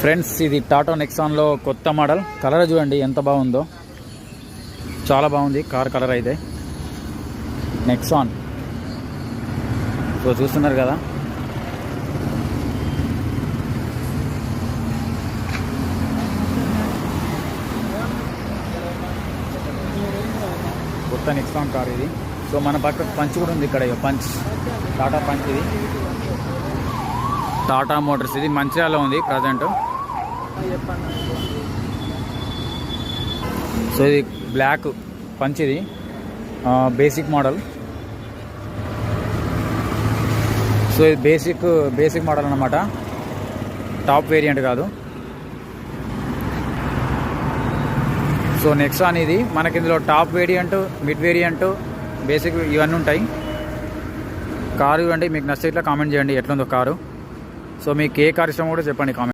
Friends, ఇది టాటా నెక్సాన్లో కొత్త model. Colour చూడండి ఎంత బాగుందో, చాలా బాగుంది కార్ కలర్ అయితే. నెక్సాన్ సో చూస్తున్నారు కదా. కొత్త నెక్సాన్ కార్ ఇది. సో మన పక్క పంచ్ కూడా ఉంది ఇక్కడ, పంచ్, టాటా పంచ్. ఇది టాటా మోటార్స్, ఇది మంచిర్యాలలో ఉంది ప్రజెంట్. సో ఇది బ్లాక్ పంచ్, ఇది బేసిక్ మోడల్. సో ఇది బేసిక్ మోడల్ అన్నమాట, టాప్ వేరియంట్ కాదు. సో నెక్సాన్ ఇది మనకి ఇందులో top variant, mid variant, basic ఇవన్నీ ఉంటాయి. కారు ఇవ్వండి, మీకు నచ్చితే ఇట్లా కామెంట్ చేయండి ఎట్లుందో కారు. సో మీకు ఏ కార్ ఇష్టమో కూడా చెప్పండి కామెంట్.